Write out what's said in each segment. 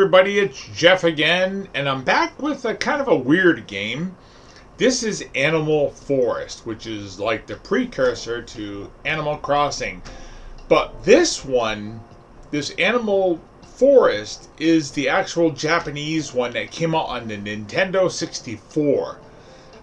everybody, it's Jeff again, and I'm back with a kind of a weird game. This is Animal Forest, which is like the precursor to Animal Crossing. But this one, this Animal Forest, is the actual Japanese one that came out on the Nintendo 64.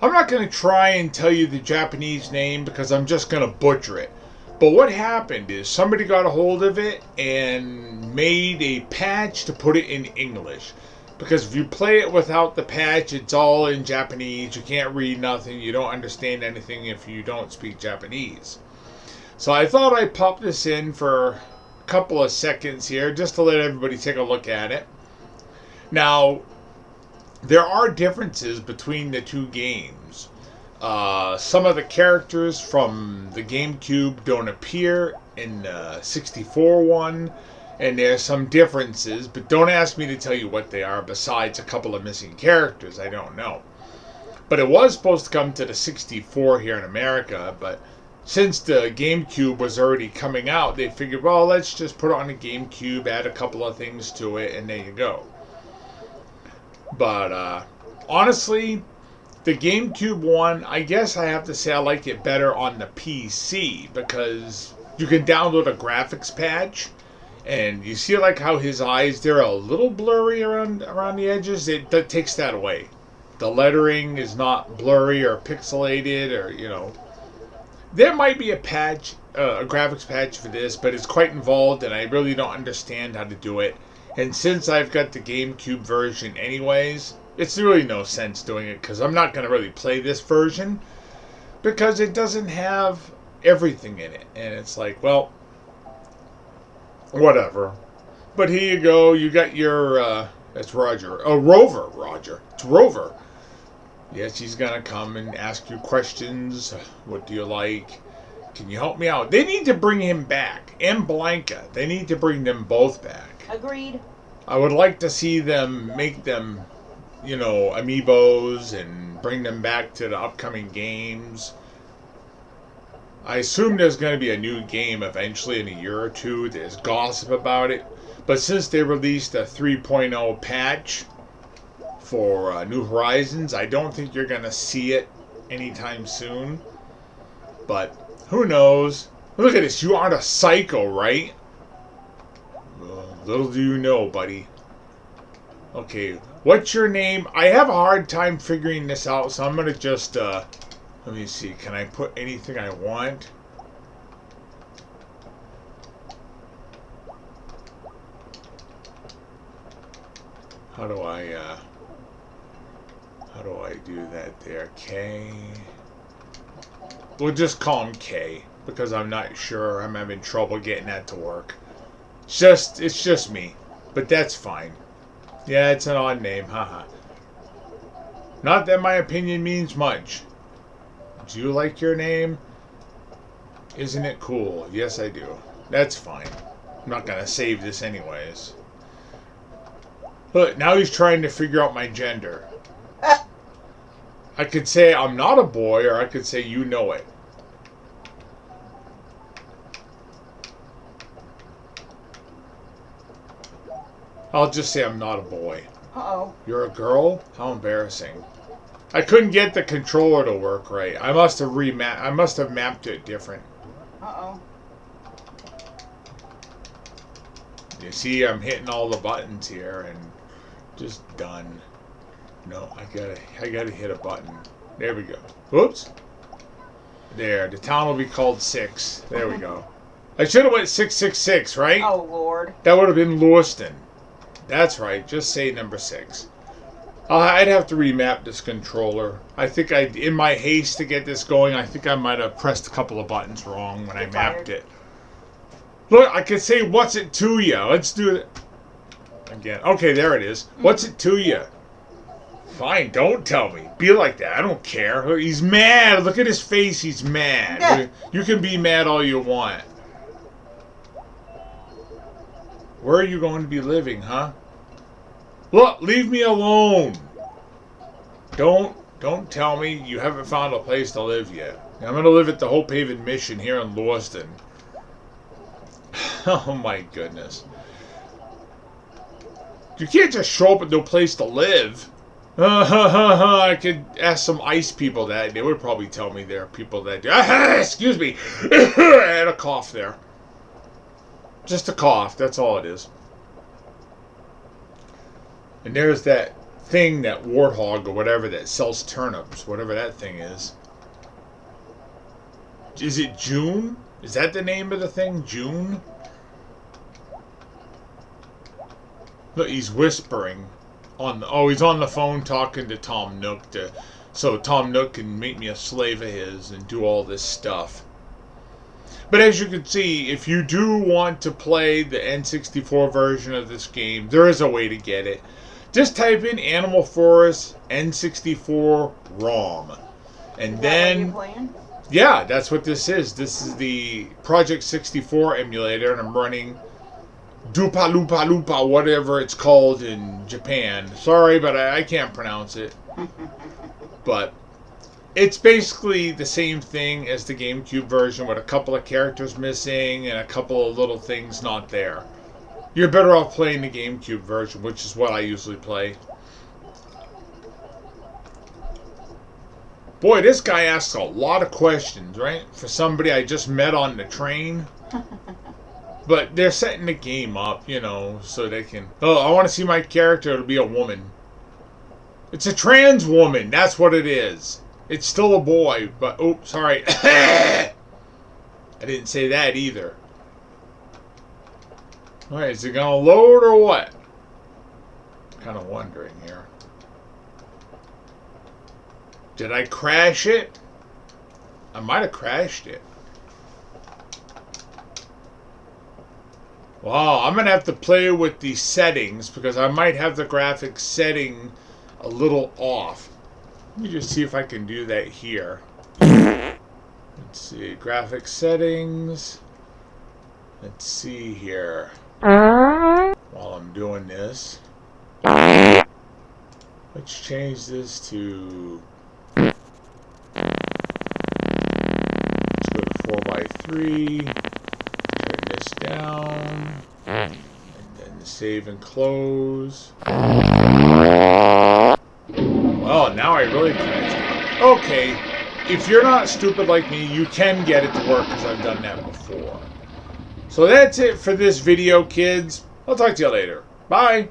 I'm not going to try and tell you the Japanese name because I'm just going to butcher it. But what happened is somebody got a hold of it and made a patch to put it in English. Because if you play it without the patch, it's all in Japanese. You can't read nothing. You don't understand anything if you don't speak Japanese. So I thought I'd pop this in for a couple of seconds here just to let everybody take a look at it. Now, there are differences between the two games. Some of the characters from the GameCube don't appear in the 64 one, and there's some differences, but don't ask me to tell you what they are besides a couple of missing characters. I don't know. But it was supposed to come to the 64 here in America, but since the GameCube was already coming out, they figured, well, let's just put it on the GameCube, add a couple of things to it, and there you go. But honestly, the GameCube one, I guess I have to say I like it better on the PC because you can download a graphics patch, and you see like how his eyes, they're a little blurry around the edges. That takes that away. The lettering is not blurry or pixelated, or there might be a patch, a graphics patch for this, but it's quite involved, and I really don't understand how to do it. And since I've got the GameCube version anyways, it's really no sense doing it because I'm not going to really play this version because it doesn't have everything in it. And it's like, well, whatever. But here you go. You got your, that's Roger. Oh, Rover, Roger. It's Rover. Yes, he's going to come and ask you questions. What do you like? Can you help me out? They need to bring him back. And Blanca. They need to bring them both back. Agreed. I would like to see them make them, amiibos and bring them back to the upcoming games. I assume there's going to be a new game eventually in a year or two. There's gossip about it. But since they released a 3.0 patch for New Horizons, I don't think you're going to see it anytime soon. But who knows? Look at this. You aren't a psycho, right? Little do you know, buddy. Okay, what's your name? I have a hard time figuring this out, so I'm going to just, let me see. Can I put anything I want? How do I do that there? K. We'll just call him K, because I'm not sure. I'm having trouble getting that to work. It's just me, but that's fine. Yeah, it's an odd name, haha. Not that my opinion means much. Do you like your name? Isn't it cool? Yes, I do. That's fine. I'm not gonna save this anyways. Look, now he's trying to figure out my gender. I could say I'm not a boy, or I could say you know it. I'll just say I'm not a boy. Uh-oh. You're a girl? How embarrassing. I couldn't get the controller to work right. I must have mapped it different. Uh-oh. You see, I'm hitting all the buttons here and just done. No, I gotta hit a button. There we go. Whoops. There, the town will be called 6. There we go. I should have went 666, right? Oh, Lord. That would have been Lewiston. That's right, just say number 6. I'd have to remap this controller. I think in my haste to get this going, I think I might have pressed a couple of buttons wrong when I mapped it. Look, I could say, what's it to you? Let's do it again. Okay, there it is. What's it to you? Fine, don't tell me. Be like that. I don't care. He's mad. Look at his face. He's mad. Yeah. You can be mad all you want. Where are you going to be living, huh? Look, leave me alone. Don't tell me you haven't found a place to live yet. I'm going to live at the Hope Haven Mission here in Lewiston. Oh my goodness. You can't just show up with no place to live. I could ask some ice people that. They would probably tell me there are people that do. Excuse me. I had a cough there. Just a cough. That's all it is. And there's that thing, that warthog or whatever that sells turnips. Whatever that thing is. Is it June? Is that the name of the thing? June? Look, he's whispering. He's on the phone talking to Tom Nook so Tom Nook can make me a slave of his and do all this stuff. But as you can see, if you do want to play the N64 version of this game, there is a way to get it. Just type in Animal Forest N64 ROM. And then... yeah, that's what this is. This is the Project 64 emulator, and I'm running Dupa Lupa Lupa, whatever it's called in Japan. Sorry, but I can't pronounce it. But it's basically the same thing as the GameCube version with a couple of characters missing and a couple of little things not there. You're better off playing the GameCube version, which is what I usually play. Boy, this guy asks a lot of questions, right? For somebody I just met on the train. But they're setting the game up, you know, so they can... oh, I want to see my character. It'll be a woman. It's a trans woman. That's what it is. It's still a boy, but... oh, sorry. I didn't say that either. Alright, is it going to load or what? Kind of wondering here. Did I crash it? I might have crashed it. Wow, I'm going to have to play with the settings because I might have the graphics setting a little off. Let me just see if I can do that here. Let's see, graphics settings. Let's see here. While I'm doing this, let's change this to... let's go to 4:3. Turn this down. And then save and close. Well, now I really crashed it. Okay, if you're not stupid like me, you can get it to work because I've done that before. So that's it for this video, kids. I'll talk to you later. Bye.